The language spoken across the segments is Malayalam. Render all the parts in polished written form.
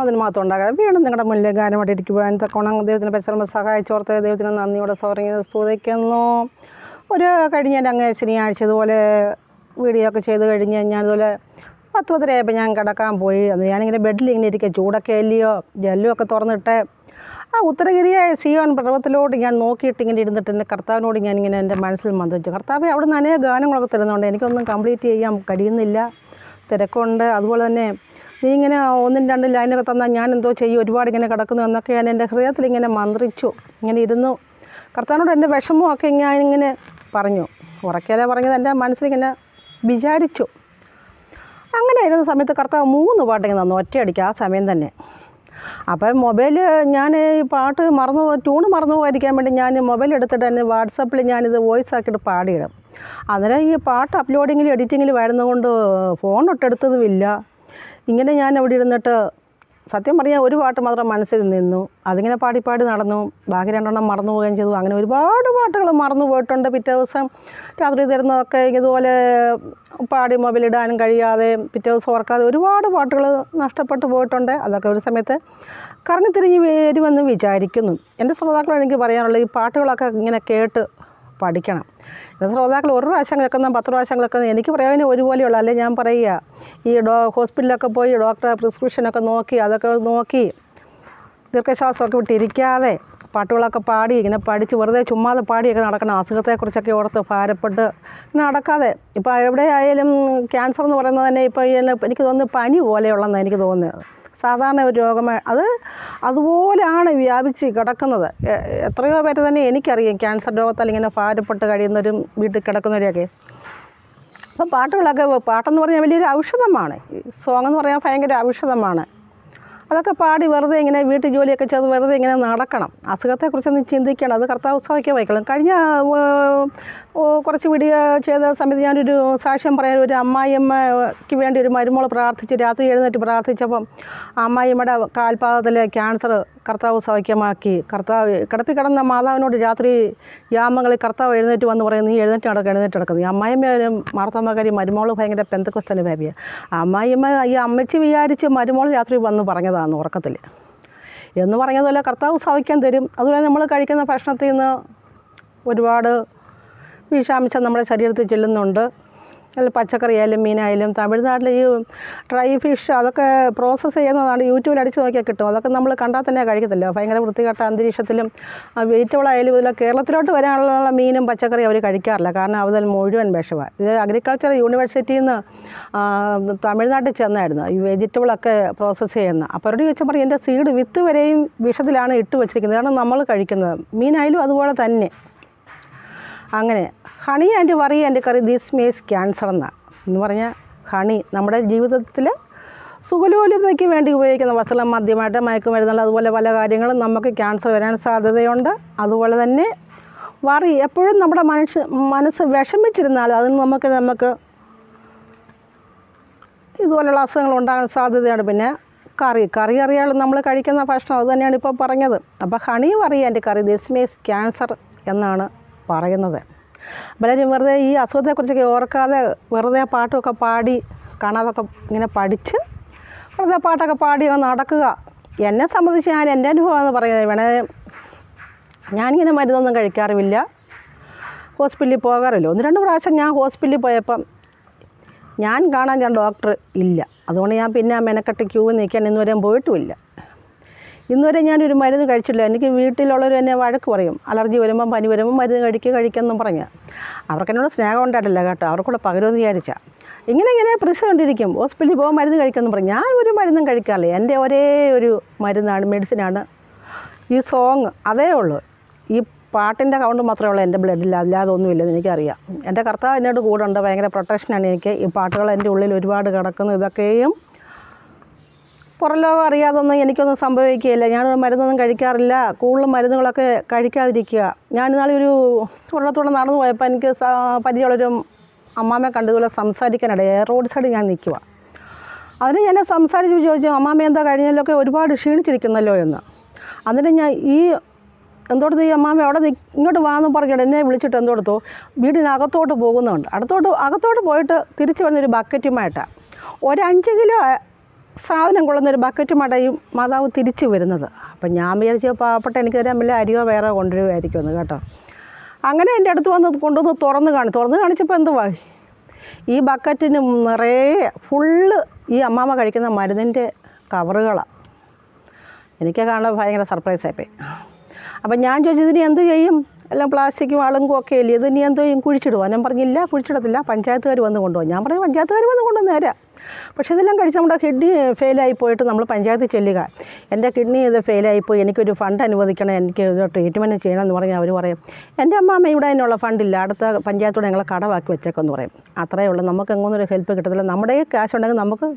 അതിന് ഉണ്ടാകാം. വീണ്ടും നിങ്ങളുടെ മുന്നിൽ ഗാനമായിട്ട് ഇരിക്കുവാൻ തക്കോണം ദൈവത്തിന് പരിശ്രമം സഹായിച്ചോർത്ത് ദൈവത്തിന് നന്ദിയോടെ സ്തുതിക്കുന്നു. കഴിഞ്ഞ അങ്ങ് ശനിയാഴ്ച ഇതുപോലെ വീഡിയോ ഒക്കെ ചെയ്ത് കഴിഞ്ഞ് ഞാനിതുപോലെ 10:10 ഞാൻ കിടക്കാൻ പോയി. അത് ഞാനിങ്ങനെ ബെഡിലിങ്ങനെ ഇരിക്കുക, ചൂടൊക്കെ അല്ലയോ, ജെല്ലുമൊക്കെ തുറന്നിട്ട് ഉത്തരഗിരിയെ സിയോൻ പർവ്വതത്തിലോട്ട് ഞാൻ നോക്കിയിട്ട് ഇങ്ങനെ ഇരുന്നിട്ട് എൻ്റെ കർത്താവിനോട് ഞാനിങ്ങനെ എൻ്റെ മനസ്സിൽ മന്ത്രിച്ചു, കർത്താവേ അവിടെ നിന്ന് അനേക ഗാനങ്ങളൊക്കെ തരുന്നുണ്ട്, എനിക്കൊന്നും കംപ്ലീറ്റ് ചെയ്യാൻ കഴിയുന്നില്ല, തിരക്കുണ്ട്. അതുപോലെ തന്നെ നീ ഇങ്ങനെ 1-2 ലൈനൊക്കെ തന്നാൽ ഞാൻ എന്തോ ചെയ്യും, ഒരുപാട് ഇങ്ങനെ കിടക്കുന്നു എന്നൊക്കെ ഞാൻ എൻ്റെ ഹൃദയത്തിൽ ഇങ്ങനെ മന്ത്രിച്ചു. ഇങ്ങനെ ഇരുന്നു കർത്താവിനോട് എൻ്റെ വിഷമമൊക്കെ ഞാനിങ്ങനെ പറഞ്ഞു. ഉറക്കെയല്ലേ പറഞ്ഞത്, എൻ്റെ മനസ്സിലിങ്ങനെ വിചാരിച്ചു. അങ്ങനെ ഇരുന്ന സമയത്ത് കർത്താവ് 3 പാട്ടിങ്ങനെ തന്നു ഒറ്റയടിക്ക് ആ സമയം തന്നെ. അപ്പം മൊബൈൽ ഞാൻ ഈ പാട്ട് ട്യൂണ് മറന്നു പോകാതിരിക്കാൻ വേണ്ടി ഞാൻ മൊബൈൽ എടുത്തിട്ട് തന്നെ വാട്സപ്പിൽ ഞാനിത് വോയിസ് ആക്കിയിട്ട് പാടിയിടും. അന്നേരം ഈ പാട്ട് അപ്ലോഡിങ്ങിലും എഡിറ്റിങ്ങിലും വരുന്നതുകൊണ്ട് ഫോൺ ഒട്ടെടുത്തതുമില്ല. ഇങ്ങനെ ഞാൻ അവിടെ ഇരുന്നിട്ട് സത്യം പറഞ്ഞാൽ ഒരു പാട്ട് മാത്രം മനസ്സിൽ നിന്നു. അതിങ്ങനെ പാടി നടന്നു. ബാക്കി 2 മറന്നു പോവുകയും ചെയ്തു. അങ്ങനെ ഒരുപാട് പാട്ടുകൾ മറന്നു പോയിട്ടുണ്ട്. പിറ്റേ ദിവസം രാത്രി തരുന്നതൊക്കെ ഇതുപോലെ പാടി മൊബൈലിടാനും കഴിയാതെ പിറ്റേ ദിവസം ഓർക്കാതെ ഒരുപാട് പാട്ടുകൾ നഷ്ടപ്പെട്ടു പോയിട്ടുണ്ട്. അതൊക്കെ ഒരു സമയത്ത് കറങ്ങിത്തിരിഞ്ഞ് വരുമെന്ന് വിചാരിക്കുന്നു. എൻ്റെ ശ്രോതാക്കളോട് എനിക്ക് പറയാനുള്ളത്, ഈ പാട്ടുകളൊക്കെ ഇങ്ങനെ കേട്ട് പഠിക്കണം. എൻ്റെ ശ്രോതാക്കൾ 1 പ്രാവശ്യം കേൾക്കുന്ന 10 പ്രാവശ്യം കേൾക്കുന്ന എനിക്ക് പറയാൻ ഒരുപോലെയുള്ള അല്ലേ ഞാൻ പറയുക. ഈ ഹോസ്പിറ്റലൊക്കെ പോയി ഡോക്ടറെ പ്രിസ്ക്രിപ്ഷനൊക്കെ അതൊക്കെ നോക്കി ദീർഘശ്വാസമൊക്കെ വിട്ടിരിക്കാതെ പാട്ടുകളൊക്കെ പാടി ഇങ്ങനെ പഠിച്ച് വെറുതെ ചുമ്മാതെ പാടിയൊക്കെ നടക്കണം. അസുഖത്തെക്കുറിച്ചൊക്കെ ഓർത്ത് ഭാരപ്പെട്ട് ഇങ്ങനെ നടക്കാതെ. ഇപ്പോൾ എവിടെയായാലും ക്യാൻസർ എന്ന് പറയുന്നത് തന്നെ ഇപ്പോൾ എനിക്ക് തോന്നുന്നു പനി പോലെയുള്ളതെന്ന് എനിക്ക് തോന്നുന്നത്. സാധാരണ ഒരു രോഗമായി അതുപോലെയാണ് വ്യാപിച്ച് കിടക്കുന്നത്. എത്രയോ പേര് തന്നെ എനിക്കറിയാം ക്യാൻസർ രോഗത്താൽ ഇങ്ങനെ ഭാരപ്പെട്ട് കഴിയുന്നവരും വീട്ടിൽ കിടക്കുന്നവരെയൊക്കെ. അപ്പോൾ പാട്ടെന്ന് പറഞ്ഞാൽ വലിയൊരു ഔഷധമാണ്. സോങ് എന്ന് പറഞ്ഞാൽ ഭയങ്കര ഔഷധമാണ്. അതൊക്കെ പാടി വെറുതെ ഇങ്ങനെ വീട്ടിൽ ജോലിയൊക്കെ ചെയ്ത് വെറുതെ ഇങ്ങനെ നടക്കണം. അസുഖത്തെക്കുറിച്ചൊന്ന് ചിന്തിക്കണം. അത് കർത്താവ് സഹായിക്കാൻ വയ്ക്കണം. കഴിഞ്ഞ കുറച്ച് വീഡിയോ ചെയ്ത സമയത്ത് ഞാനൊരു സാക്ഷ്യം പറയാൻ, ഒരു അമ്മായിയമ്മയ്ക്ക് വേണ്ടി ഒരു മരുമോൾ പ്രാർത്ഥിച്ച് രാത്രി എഴുന്നേറ്റ് പ്രാർത്ഥിച്ചപ്പം അമ്മായിയമ്മയുടെ കാൽപാദത്തിലെ ക്യാൻസർ കർത്താവ് സൗഖ്യമാക്കി. കർത്താവ് കിടന്ന മാതാവിനോട് രാത്രി യാമങ്ങളിൽ കർത്താവ് എഴുന്നേറ്റ് വന്ന് പറയും, നീ എഴുന്നേറ്റ് നടക്കുന്നത്. ഈ അമ്മായിയമ്മ മാർത്തമ്മക്കാരി മരുമോൾ ഭയങ്കര പെന്തക്കോസ്തൽ ഭാവിയാണ്. അമ്മായിയമ്മ ഈ അമ്മച്ചി വിചാരിച്ച് മരുമോൾ രാത്രി വന്ന് പറഞ്ഞതാണ് ഉറക്കത്തിൽ എന്ന് പറഞ്ഞതുപോലെ കർത്താവ് സൗഖ്യം തരും. അതുപോലെ നമ്മൾ കഴിക്കുന്ന ഭക്ഷണത്തിൽ നിന്ന് ഒരുപാട് വിഷാംശം നമ്മുടെ ശരീരത്തിൽ ചെല്ലുന്നുണ്ട്. അതിൽ പച്ചക്കറി ആയാലും മീനായാലും തമിഴ്നാട്ടിൽ ഈ ഡ്രൈ ഫിഷ് അതൊക്കെ പ്രോസസ്സ് ചെയ്യുന്നതാണ്. യൂട്യൂബിൽ അടിച്ച് നോക്കിയാൽ കിട്ടും. അതൊക്കെ നമ്മൾ കണ്ടാൽ തന്നെ കഴിക്കത്തില്ല. ഭയങ്കര വൃത്തികെട്ട അന്തരീക്ഷത്തിലും വെജിറ്റബിൾ ആയാലും ഇതിൽ കേരളത്തിലോട്ട് വരാനുള്ള മീനും പച്ചക്കറിയും അവർ കഴിക്കാറില്ല. കാരണം അതിൽ മുഴുവൻ വിഷമാണ്. ഇത് അഗ്രികൾച്ചർ യൂണിവേഴ്സിറ്റിയിൽ നിന്ന് തമിഴ്നാട്ടിൽ ചെന്നായിരുന്നു ഈ വെജിറ്റബിളൊക്കെ പ്രോസസ്സ് ചെയ്യുന്ന. അപ്പോൾ അവരോട് ചോദിച്ചാൽ പറയും, എൻ്റെ സീഡ് വിത്ത് വരെയും വിഷത്തിലാണ് ഇട്ട് വെച്ചിരിക്കുന്നത്. കാരണം നമ്മൾ കഴിക്കുന്നത് മീനായാലും അതുപോലെ തന്നെ. അങ്ങനെ honey and worry and curry this means cancer എന്ന് പറഞ്ഞാൽ ഹണി നമ്മുടെ ജീവിതത്തിൽ സുഖലോലുപതയ്ക്ക് വേണ്ടി ഉപയോഗിക്കുന്ന വസ്ത്രം, മദ്യമായിട്ട് മയക്കുമരുന്നുള്ള അതുപോലെ പല കാര്യങ്ങളും നമുക്ക് ക്യാൻസർ വരാൻ സാധ്യതയുണ്ട്. അതുപോലെ തന്നെ വറി എപ്പോഴും നമ്മുടെ മനസ്സ് വിഷമിച്ചിരുന്നാൽ അതിന് നമുക്ക് ഇതുപോലുള്ള അസുഖങ്ങൾ ഉണ്ടാകാൻ സാധ്യതയാണ്. പിന്നെ കറി അറിയാതെ നമ്മൾ കഴിക്കുന്ന ഭക്ഷണം അത് തന്നെയാണ് ഇപ്പോൾ പറഞ്ഞത്. അപ്പോൾ honey worry and curry this means cancer എന്നാണ് പറയുന്നത്. പലരും വെറുതെ ഈ അസുഖത്തെക്കുറിച്ചൊക്കെ ഓർക്കാതെ വെറുതെ പാട്ടൊക്കെ പാടി കാണാതൊക്കെ ഇങ്ങനെ പഠിച്ച് വെറുതെ പാട്ടൊക്കെ പാടി നടക്കുക. എന്നെ സംബന്ധിച്ച് എൻ്റെ അനുഭവമെന്ന് പറയുന്നത് ഞാനിങ്ങനെ മരുന്നൊന്നും കഴിക്കാറുമില്ല, ഹോസ്പിറ്റലിൽ പോകാറില്ല. 1-2 പ്രാവശ്യം ഞാൻ ഹോസ്പിറ്റലിൽ പോയപ്പം ഞാൻ കാണാൻ ഡോക്ടർ ഇല്ല. അതുകൊണ്ട് ഞാൻ പിന്നെ മെനക്കെട്ട് ക്യൂ നിൽക്കാൻ ഇന്നുവരെയും പോയിട്ടുമില്ല. ഇന്നുവരെ ഞാനൊരു മരുന്ന് കഴിച്ചില്ല. എനിക്ക് വീട്ടിലുള്ളവർ എന്നെ വഴക്ക് പറയും, അലർജി വരുമ്പം പനി വരുമ്പം മരുന്ന് കഴിക്കുമെന്നും പറഞ്ഞ്. അവർക്ക് എന്നോട് സ്നേഹം ഉണ്ടായിട്ടില്ല കേട്ടോ, അവർക്കൂടെ പകരുമെന്ന് വിചാരിച്ചാൽ. ഇങ്ങനെ പ്രിസ് കണ്ടിരിക്കും, ഹോസ്പിറ്റലിൽ പോകാൻ മരുന്ന് കഴിക്കുമെന്ന് പറയും. ഞാൻ ഒരു മരുന്നും കഴിക്കാറില്ല. എൻ്റെ ഒരേ ഒരു മെഡിസിനാണ് ഈ സോങ്. അതേ ഉള്ളൂ. ഈ പാട്ടിൻ്റെ കൗണ്ട് മാത്രമേ ഉള്ളൂ എൻ്റെ ബ്ലഡിൽ, അല്ലാതെ ഒന്നുമില്ലെന്ന് എനിക്കറിയാം. എൻ്റെ കർത്താവ് എന്നോട് കൂടെ ഉണ്ട്. ഭയങ്കര പ്രൊട്ടക്ഷനാണ് എനിക്ക്. ഈ പാട്ടുകൾ എൻ്റെ ഉള്ളിൽ ഒരുപാട് കിടക്കുന്നു. ഇതൊക്കെയും പുറം ലോകം അറിയാതൊന്നും എനിക്കൊന്നും സംഭവിക്കുകയില്ല. ഞാൻ മരുന്നൊന്നും കഴിക്കാറില്ല. കൂടുതലും മരുന്നുകളൊക്കെ കഴിക്കാതിരിക്കുക. ഞാനിന്നാളെ ഒരിടത്തൂടെ നടന്നു പോയപ്പോൾ എനിക്ക് പരിചയമുള്ളൊരു അമ്മാമ്മയെ കണ്ടതുപോലെ സംസാരിക്കാനിടയായി. റോഡ് സൈഡിൽ ഞാൻ നിൽക്കുക. അതിന് ഞാൻ സംസാരിച്ച് ചോദിച്ചു, അമ്മാമ്മ എന്താ കഴിഞ്ഞാലൊക്കെ ഒരുപാട് ക്ഷീണിച്ചിരിക്കുന്നല്ലോ എന്ന്. എന്നിട്ട് ഞാൻ എന്തോടത്ത് ഈ അമ്മാമ്മ അവിടെ ഇങ്ങോട്ട് വാന്ന് പറഞ്ഞിട്ട് എന്നെ വിളിച്ചിട്ട് എന്തോടത്തോ വീടിനകത്തോട്ട് പോകുന്നുണ്ട്. അകത്തോട്ട് പോയിട്ട് തിരിച്ച് വന്നൊരു ബക്കറ്റുമായിട്ടാണ്. 5 കിലോ സാധനം കൊള്ളുന്നൊരു ബക്കറ്റ് മടയും മാതാവ് തിരിച്ചു വരുന്നത്. അപ്പം ഞാൻ വിചാരിച്ച പാവപ്പെട്ട എനിക്ക് തരാൻ വല്ല അരിയോ വേറെ കൊണ്ടുവരുമായിരിക്കുമെന്ന് കേട്ടോ. അങ്ങനെ എൻ്റെ അടുത്ത് വന്ന് കൊണ്ടുവന്ന് തുറന്ന് കാണിച്ചപ്പോൾ എന്തുവാ, ഈ ബക്കറ്റിന് നിറയെ ഫുള്ള് ഈ അമ്മാമ്മ കഴിക്കുന്ന മരുന്നിൻ്റെ കവറുകളാണ്. എനിക്ക് കാണാൻ ഭയങ്കര സർപ്രൈസായിപ്പോയി. അപ്പം ഞാൻ ചോദിച്ചു, ഇതിന് എന്ത് ചെയ്യും, എല്ലാം പ്ലാസ്റ്റിക്കും അളുങ്കും ഒക്കെ അല്ലേ, ഇത് നീ എന്ത് ചെയ്യും, കുഴിച്ചിടുമോ? ഞാൻ പറഞ്ഞില്ല, കുഴിച്ചിടത്തില്ല, പഞ്ചായത്തുകാർ വന്ന് കൊണ്ടുപോകും. ഞാൻ പറഞ്ഞു പഞ്ചായത്തുകാർ വന്ന് കൊണ്ടുവന്ന് തരാം. പക്ഷേ ഇതെല്ലാം കഴിച്ച് നമ്മുടെ കിഡ്നി ഫെയിലായി പോയിട്ട് നമ്മൾ പഞ്ചായത്തിൽ ചെല്ലുക, എൻ്റെ കിഡ്നി ഇത് ഫെയിലായിപ്പോയി, എനിക്കൊരു ഫണ്ട് അനുവദിക്കണം, എനിക്ക് ഇത് ട്രീറ്റ്മെൻറ്റ് ചെയ്യണം എന്ന് പറഞ്ഞാൽ അവർ പറയും, എൻ്റെ അമ്മാമ്മ ഇവിടെ അതിനുള്ള ഫണ്ടില്ല, അടുത്ത പഞ്ചായത്തോടെ ഞങ്ങളെ കടമാക്കി വെച്ചേക്കെന്ന് പറയും. അത്രയേ ഉള്ളൂ, നമുക്ക് എങ്ങനൊരു ഹെൽപ്പ് കിട്ടത്തില്ല. നമ്മുടെ കാശ് ഉണ്ടെങ്കിൽ നമുക്ക്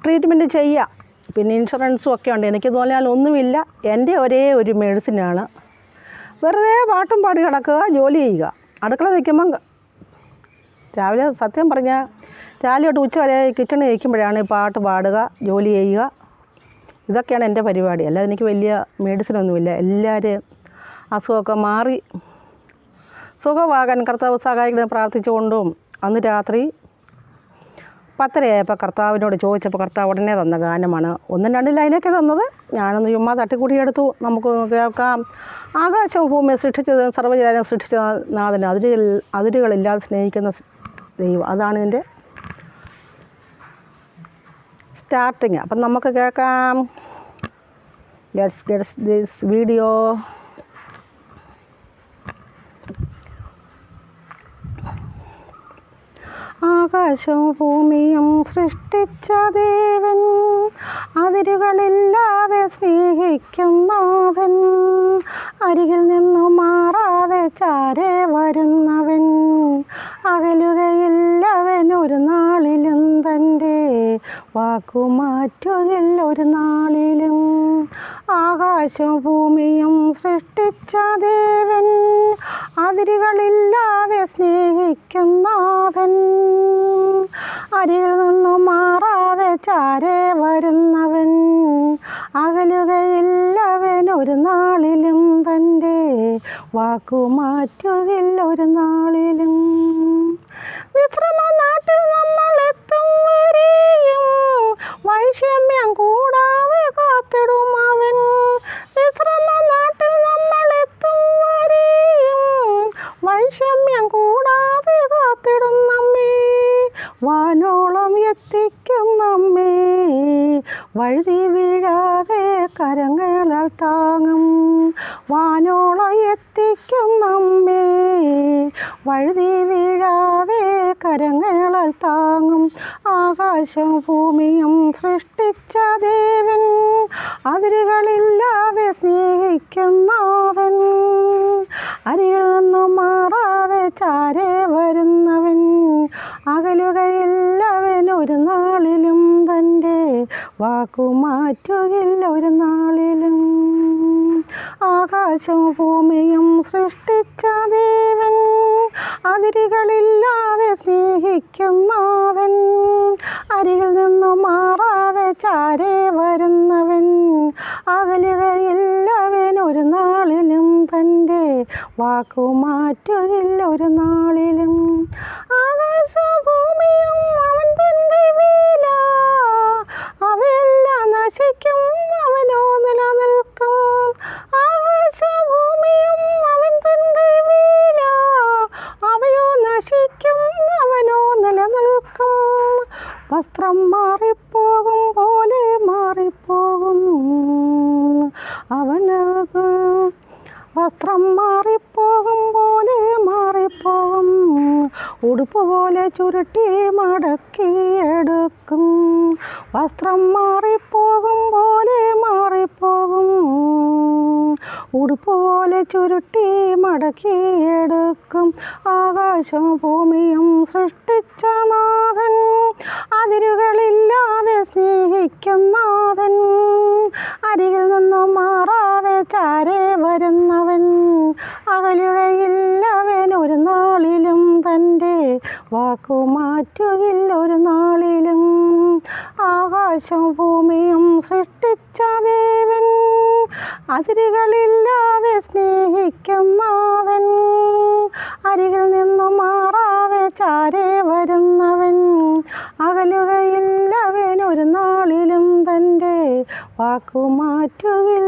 ട്രീറ്റ്മെൻറ്റ് ചെയ്യാം. പിന്നെ ഇൻഷുറൻസും ഒക്കെ ഉണ്ട്. എനിക്ക് തോന്നിയാൽ ഒന്നുമില്ല. എൻ്റെ ഒരേ ഒരു മെഡിസിനാണ് വെറുതെ പാട്ടും പാടി കിടക്കുക, ജോലി ചെയ്യുക. അടുക്കള നിൽക്കുമ്പം രാവിലെ സത്യം പറഞ്ഞാൽ രാവിലെ തൊട്ട് ഉച്ച വരെ കിച്ചണിൽ നിൽക്കുമ്പോഴാണ് ഈ പാട്ട് പാടുക, ജോലി ചെയ്യുക. ഇതൊക്കെയാണ് എൻ്റെ പരിപാടി. അല്ലാതെ എനിക്ക് വലിയ മെഡിസിനൊന്നുമില്ല. എല്ലാവരും അസുഖമൊക്കെ മാറി സുഖമാകാൻ കർത്താവ് സഹായിക്കുന്നത് പ്രാർത്ഥിച്ചുകൊണ്ടും അന്ന് രാത്രി 10:30 കർത്താവിനോട് ചോദിച്ചപ്പോൾ കർത്താവ് ഉടനെ തന്ന ഗാനമാണ്. 1-2 ലൈനൊക്കെ തന്നത്. ഞാനൊന്ന് ചുമ്മാ തട്ടിക്കൂടിയെടുത്തു. നമുക്ക് കേൾക്കാം. ആകാശവും ഭൂമിയെ സൃഷ്ടിച്ചത് സർവ്വജാലം സൃഷ്ടിച്ച നാഥന് അതിരുകളില്ലാതെ സ്നേഹിക്കുന്ന ദൈവം. അതാണ് ഇതിൻ്റെ സ്റ്റാർട്ടിങ്. അപ്പം നമുക്ക് കേൾക്കാം. Let's get this video. ആകാശവും ഭൂമിയും സൃഷ്ടിച്ച ദേവൻ, അതിരുകളില്ലാതെ സ്നേഹിക്കുന്നവൻ, അരികിൽ നിന്നു മാറാതെ ചാരെ വരുന്നവൻ, അകലുകയില്ലവൻ ഒരു നാളിലും, തൻ്റെ വാക്കുമാറ്റുകില്ല ഒരു നാളിലും. ആകാശവും ഭൂമിയും സൃഷ്ടിച്ച ദേവൻ, അതിരുകളില്ലാതെ സ്നേഹിക്കുന്നവൻ, അരികിൽ നിന്നു മാറാതെ ചാരെ വരുന്നവൻ, അകലുകയില്ലവൻ ഒരു നാളിലും, തൻ്റെ വാക്കുമാറ്റുകില്ല ഒരു നാളിലും. വിശ്രമ നാട്ടിൽ നമ്മൾ എത്തും വരെയും വൈഷമ്യം കൂടാതെ കാത്തിടും അവൻ. വിശ്രമ നാട്ടിൽ നമ്മൾ എത്തും വരെയും വൈഷമ്യം കൂടാതെ കാത്തിടും നമ്മെ, വാനോളം എത്തിക്കും നമ്മെ, വഴുതി വീഴാതെ കരങ്ങളാൽ താങ്ങും. വാനോളം എത്തിക്കും നമ്മെ, വഴുതി വീഴാതെ കരങ്ങളാൽ താങ്ങും. ആകാശം ഭൂമിയും സൃഷ്ടിച്ച ദേവൻ, അതിരുകളില്ലാതെ സ്നേഹിക്കുന്നവൻ, അരികിൽ നിന്നു മാറാതെ ചാരെ വരുന്നവൻ, അകലുകയില്ലവൻ ഒരു നാളിലും, തൻ്റെ വാക്കുമാറ്റുകില്ല ഒരു നാളിലും. ആകാശം ഭൂമിയും സൃഷ്ടിച്ച ദേവൻ, അതിരുകളില്ലാതെ സ്നേഹിക്കുന്നവൻ, അരികിൽ നിന്നു മാറാതെ ചാരെ വരുന്നവൻ, അകലുകയില്ലവൻ ഒരു നാളിലും, തൻ്റെ വാക്കുമാറ്റുകില്ല ഒരു നാളിലും. ആകാശഭൂമിയും അവൻ തൻ്റെ വേല, അവയെല്ലാം നശിക്കും, അവനോ നിലനിൽക്കും. ആകാശഭൂമിയും അവൻ തൻ്റെ വേല, അവയോ നശിക്കും, അവനോ നിലനിൽക്കും. വസ്ത്രം മാറിപ്പോകും പോലെ മാറിപ്പോകും അവന്, വസ്ത്രം മാറിപ്പോകും പോലെ മാറിപ്പോകും, ഉടുപ്പ് പോലെ ചുരുട്ടി മടക്കിയെടുക്കും. വസ്ത്രം മാറിപ്പോകും പോലെ മാറിപ്പോകും, ഉടുപ്പ് പോലെ ചുരുട്ടി മടക്കിയെടുക്കും. ആകാശം ഭൂമിയും സൃഷ്ടിച്ച നാഥൻ, അതിരുകളില്ലാതെ സ്നേഹിക്കുന്നവൻ, അരികിൽ നിന്നും മാറാതെ ചാരെ വരുന്നവൻ, അകലുകയില്ലവൻ ഒരു നാളിലും, തൻ്റെ വാക്കുമാറ്റുകില്ല ഒരു നാളിലും. ആകാശം ഭൂമിയും സൃഷ്ടിച്ച ദേവൻ, അതിരുകളില്ലാതെ സ്നേഹിക്കുന്നവൻ, അരികിൽ നിന്നു മാറാതെ ചാരെ വരുന്നവൻ, അകലുകയില്ലവൻ ഒരു നാൾ വാക്കുമാറ്റുകില്ല